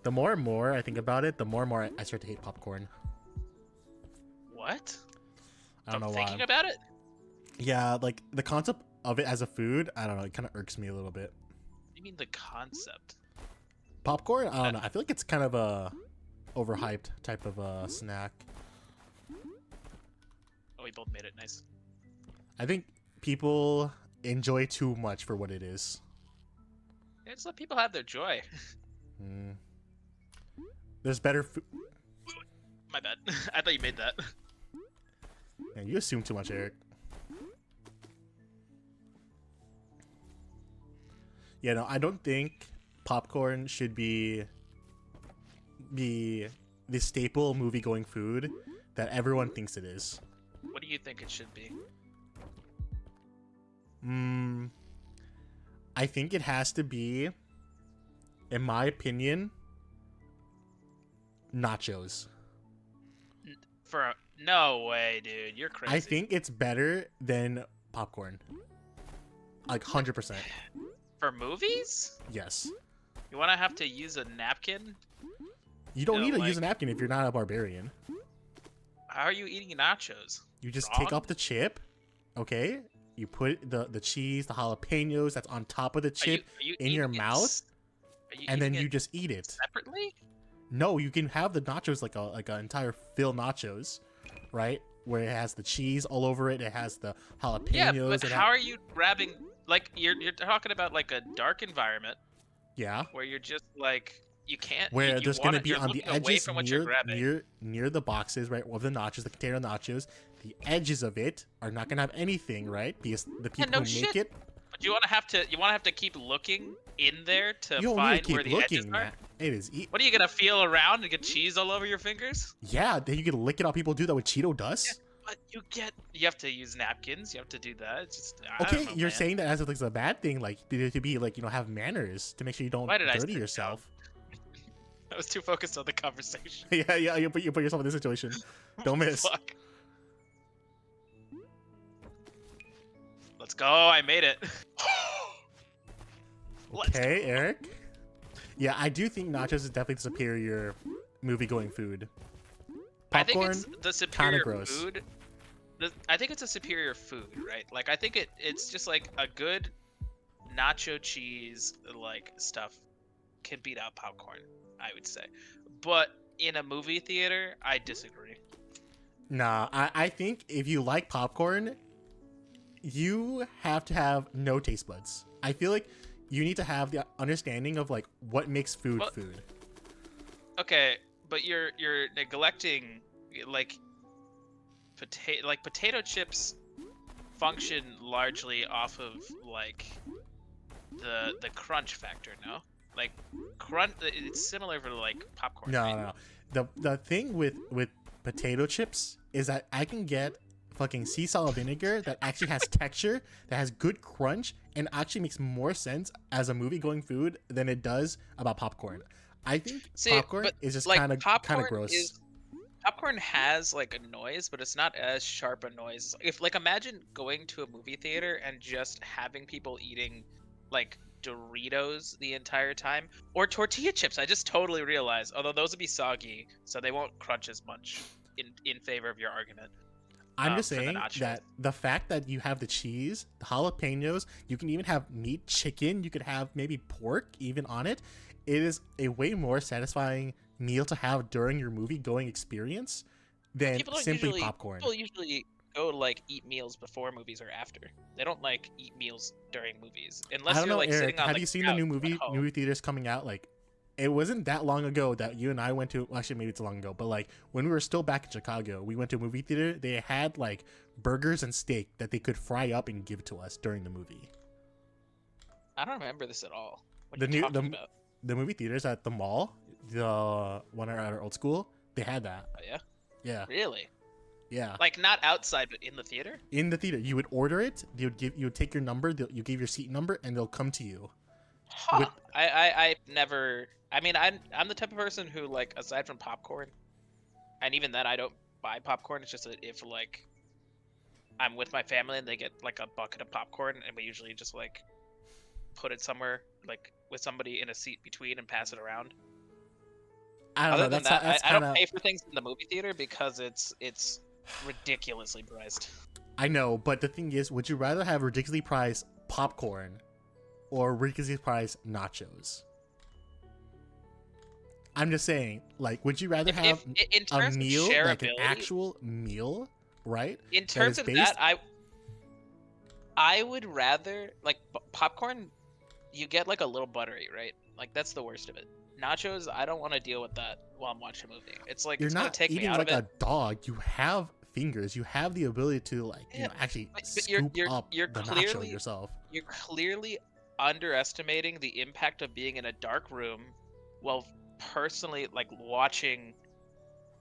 The more and more I think about it, the more and more I start to hate popcorn. What? I don't From know why. thinking about it? Yeah, like the concept of it as a food, I don't know, it kind of irks me a little bit. You mean the concept? Popcorn, I Uh, don't know. I feel like it's kind of a overhyped type of snack. oh, we both made it. Nice. I think people enjoy too much for what it is. Yeah, just let people have their joy. Mm. There's better food. My bad. I thought you made that. Yeah, you assume too much, Eric. Yeah, no, I don't think popcorn should be the staple movie going food that everyone thinks it is. What do you think it should be? I think it has to be, in my opinion, nachos. No way, dude. You're crazy. I think it's better than popcorn. Like 100%. For movies? Yes. You want to have to use a napkin? You don't No, need to like- use a napkin if you're not a barbarian. How are you eating nachos? You just Wrong? take up the chip, okay? You put the cheese, the jalapenos that's on top of the chip Are you in your eating it mouth, and then you just eat it. separately? No, you can have the nachos like an entire fill nachos, right? Where it has the cheese all over it. It has the jalapenos. Yeah, but it how are you grabbing? Like you're talking about like a dark environment yeah. where you're just like you can't. Where you there's wanna, gonna be you're on the looking away edges from what you're near grabbing. near the boxes, right? Of the nachos, the container nachos. The edges of it are not gonna have anything, right? Because the people no who shit. make it, But you want to have to keep looking in there to you don't find need to where keep the edges looking. are. Man. It is. What are you gonna feel around and get cheese all over your fingers? Yeah, then you can lick it off. People do that with Cheeto dust. But you have to use napkins. You have to do that. It's just I Okay, don't know, you're man. saying that as if it's a bad thing, like to be like have manners to make sure you don't Why did I dirty sit yourself. I was too focused on the conversation. Yeah, you put yourself in this situation. Don't miss. Fuck. Let's go. I made it. Let's Okay, go. Eric. Yeah, I do think nachos is definitely the superior movie-going food. I think Popcorn, it's the superior gross. food. I think it's a superior food, right? Like I think it's just like a good nacho cheese like stuff can beat out popcorn, I would say. But in a movie theater, I disagree. Nah, I think if you like popcorn, you have to have no taste buds. I feel like you need to have the understanding of like what makes food Well- food. Okay, but you're neglecting like potato chips function largely off of like the crunch factor, no? Like crunch it's similar for like popcorn. No, right? no, no. The thing with potato chips is that I can get fucking sea salt vinegar that actually has texture, that has good crunch, and actually makes more sense as a movie going food than it does about popcorn. I think See, popcorn but, is just like, kind of popcorn gross. Popcorn has like a noise, but it's not as sharp a noise. If like imagine going to a movie theater and just having people eating like Doritos the entire time or tortilla chips. I just totally realized, although those would be soggy, so they won't crunch as much in favor of your argument. I'm just for the saying nachos. that the fact that you have the cheese, the jalapenos, you can even have meat, chicken, you could have maybe pork even on it. It is a way more satisfying meal to have during your movie going experience than People don't simply usually, popcorn. People usually go like eat meals before movies or after. They don't like eat meals during movies unless I don't you're know, like Eric. sitting on Have the you seen the new couch at home. movie theaters coming out? Like, it wasn't that long ago that you and I went to. Well, actually, maybe it's long ago, but like when we were still back in Chicago, we went to a movie theater. They had like burgers and steak that they could fry up and give to us during the movie. I don't remember this at all. What The are you new- talking about? The movie theaters at the mall, the one at our old school, they had that. Oh, yeah, Yeah, really? yeah. Like not outside, but in the theater? In the theater, you would order it. You would take your number. You give your seat number, and they'll come to you. Huh. With- I never. I mean, I'm the type of person who like aside from popcorn, and even then I don't buy popcorn. It's just that if like I'm with my family and they get like a bucket of popcorn, and we usually just like put it somewhere like with somebody in a seat between and pass it around. I don't Other know. than That's that, that's I kind don't of. pay for things in the movie theater because it's ridiculously priced. I know, but the thing is, would you rather have ridiculously priced popcorn or ridiculously priced nachos? I'm just saying, like, would you rather have If in a terms of meal, like an shareability, actual meal, right? in That terms is of that, based. I would rather like popcorn. You get like a little buttery, right? Like that's the worst of it. Nachos, I don't want to deal with that while I'm watching a movie. It's like You're it's gonna not take me eating out of like it. a dog. You have fingers. You have the ability to, like, Yeah, actually but you're scoop you're up you're the nacho clearly yourself. you're clearly underestimating the impact of being in a dark room while personally like watching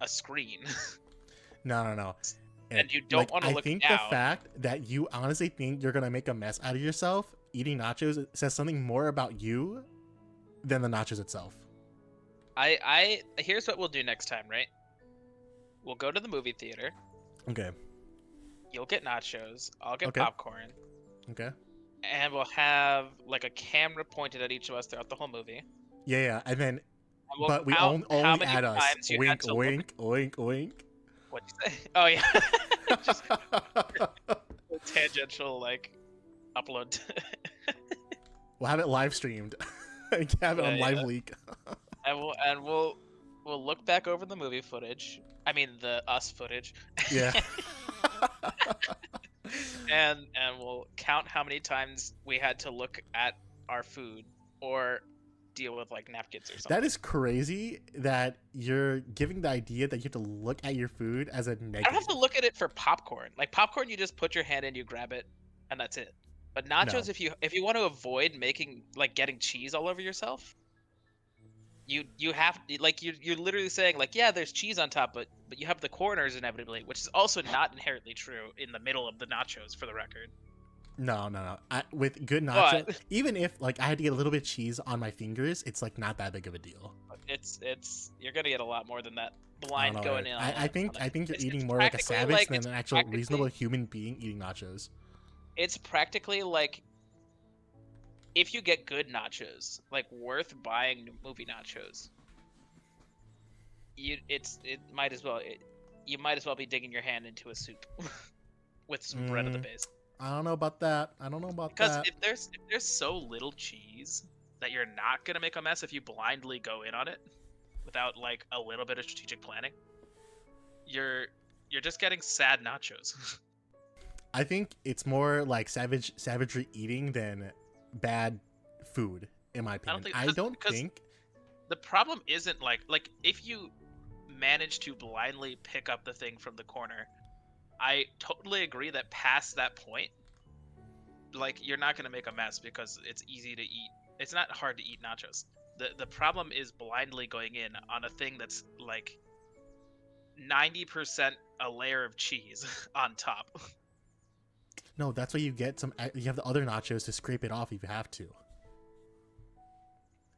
a screen. No, no, no. And you don't Like, want to I look think the down. fact that you honestly think you're gonna make a mess out of yourself eating nachos says something more about you than the nachos itself. I here's what we'll do next time, right? We'll go to the movie theater. Okay. You'll get nachos. I'll get Okay. popcorn. Okay. And we'll have like a camera pointed at each of us throughout the whole movie. Yeah, yeah. And then, And we'll but we count how only many add us. times you had Wink, to look. wink, wink, wink. What'd you say? Oh yeah, just tangential like upload. We'll have it live streamed. Have it Yeah, on live yeah. leak. And we'll look back over the movie footage. I mean the us footage. Yeah. And we'll count how many times we had to look at our food or deal with like napkins or something. That is crazy that you're giving the idea that you have to look at your food as a I don't negative. have to look at it for popcorn. Like popcorn, you just put your hand in, you grab it, and that's it. But nachos, No. if you want to avoid making like getting cheese all over yourself, you have like you're literally saying like yeah, there's cheese on top, but you have the corners inevitably, which is also not inherently true in the middle of the nachos, for the record. No, no, no. With good nacho, But even if like I had to get a little bit of cheese on my fingers, it's like not that big of a deal. it's you're gonna get a lot more than that I blind don't know. going in on I that. think On I it. think you're It's eating more like a practically savage like than it's an actual reasonable human being eating nachos. It's practically like if you get good nachos, like worth buying movie nachos. You might as well be digging your hand into a soup with some bread at the base. I don't know about that. I don't know about Because that. if there's so little cheese that you're not gonna make a mess if you blindly go in on it without like a little bit of strategic planning, you're just getting sad nachos. I think it's more like savagery eating than bad food, in my opinion. I don't think the problem isn't like if you manage to blindly pick up the thing from the corner, I totally agree that past that point, like you're not gonna make a mess because it's easy to eat. It's not hard to eat nachos. The problem is blindly going in on a thing that's like 90% a layer of cheese on top. no. That's why you get some. You have the other nachos to scrape it off if you have to.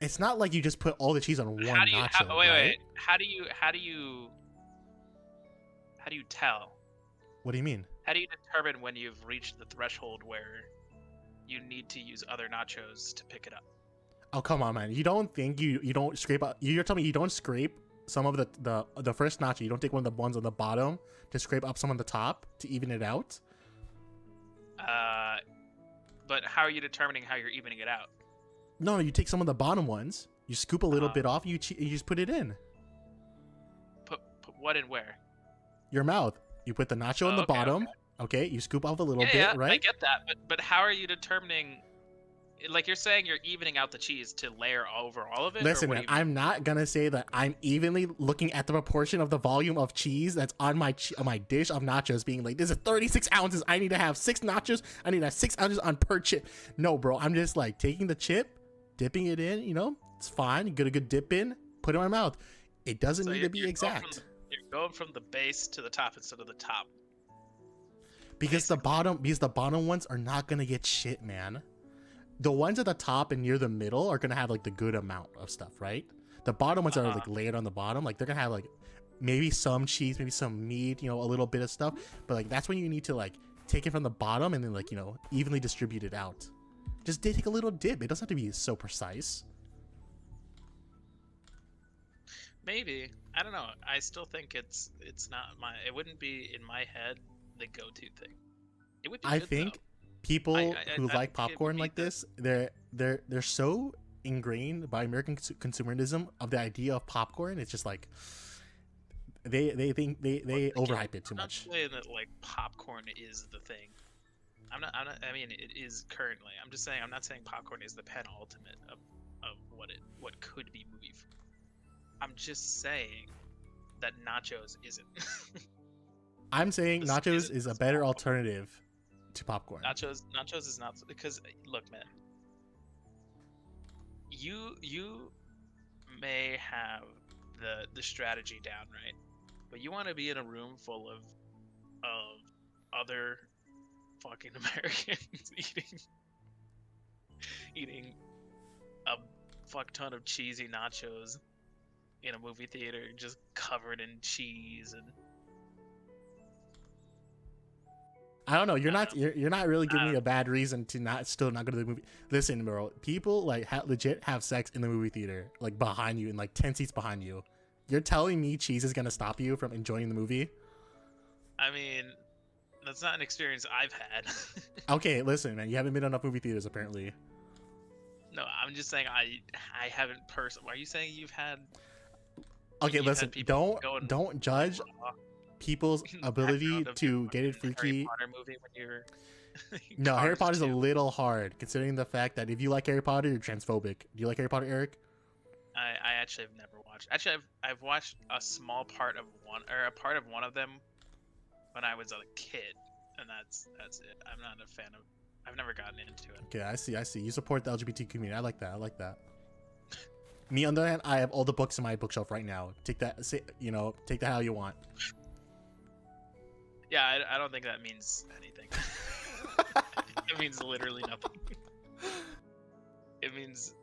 It's not like you just put all the cheese on one nacho, right? How do you tell? What do you mean? How do you determine when you've reached the threshold where you need to use other nachos to pick it up? Oh, come on, man. You don't think you don't scrape up? You're telling me you don't scrape some of the first nacho? You don't take one of the ones on the bottom to scrape up some on the top to even it out? But how are you determining how you're evening it out? No, you take some of the bottom ones. You scoop a little bit off. You just put it in Put what in where? your mouth. You put the nacho on the Okay, bottom. Okay. You scoop off a little bit, Yeah, right? I get that, but how are you determining? Like you're saying, you're evening out the cheese to layer over all of it. Listen, or man, I'm not gonna say that I'm evenly looking at the proportion of the volume of cheese that's on my dish of nachos, being like, this is 36 ounces. I need to have 6 nachos. I need to have 6 ounces on per chip. No, bro. I'm just like taking the chip, dipping it in. You know, it's fine. You get a good dip in, put it in my mouth. It doesn't need to be exact. You're going from the base to the top instead of the top. Because the bottom ones are not gonna get shit, man. The ones at the top and near the middle are gonna have like the good amount of stuff, right? The bottom ones are like layered on the bottom, like they're gonna have like maybe some cheese, maybe some meat, you know, a little bit of stuff. But like that's when you need to like take it from the bottom and then like, you know, evenly distribute it out. Just take a little dip. It doesn't have to be so precise. Maybe. I don't know. I still think it's not my. It wouldn't be in my head the go-to thing. It would be I good though. think people who I like think it would popcorn be like the. this, they're so ingrained by American consumerism of the idea of popcorn. It's just like they think they Again, overhype it too I'm not much. saying that like popcorn is the thing. I'm not. I mean, it is currently. I'm just saying. I'm not saying popcorn is the penultimate of what could be movie food. I'm just saying that nachos isn't. I'm saying This nachos isn't is the a better spot. alternative to popcorn. Nachos is not because look, man. You may have the strategy down, right? But you want to be in a room full of other fucking Americans eating a fuck ton of cheesy nachos in a movie theater, just covered in cheese and I don't know. You're I don't not know. you're not really I giving me don't a bad reason to not go to the movie. Listen, bro. People like legit have sex in the movie theater, like behind you, and like 10 seats behind you. You're telling me cheese is gonna stop you from enjoying the movie? I mean, that's not an experience I've had. Okay, listen, man. You haven't been to enough movie theaters apparently. No, I'm just saying I haven't personally. Are you saying Okay, you've listen. had people Don't going judge raw people's in the ability background of your to get it fucking Harry freaky. Potter movie when you're in No, Harry Cars Potter's a 2? little hard considering the fact that if you like Harry Potter, you're transphobic. Do you like Harry Potter, Eric? I actually have never watched. Actually, I've watched a small part of one or a part of one of them when I was a kid, and that's it. I'm not a fan of. I've never gotten into it. Okay, I see. I see. You support the LGBT community. I like that. I like that. Me, on the other hand, I have all the books in my bookshelf right now. Take that, say, take that how you want. Yeah, I don't think that means anything. It means literally nothing. It means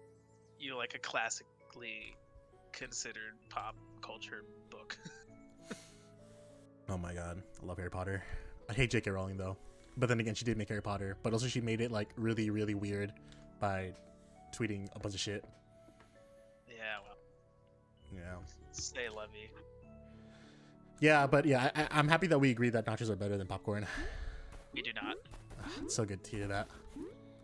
you like a classically considered pop culture book. Oh my god, I love Harry Potter. I hate J.K. Rowling though, but then again, she did make Harry Potter, but also she made it like really, really weird by tweeting a bunch of shit. Yeah, well, Yeah. stay Levy. Yeah, but yeah, I'm happy that we agree that nachos are better than popcorn. We do not. It's so good to hear that.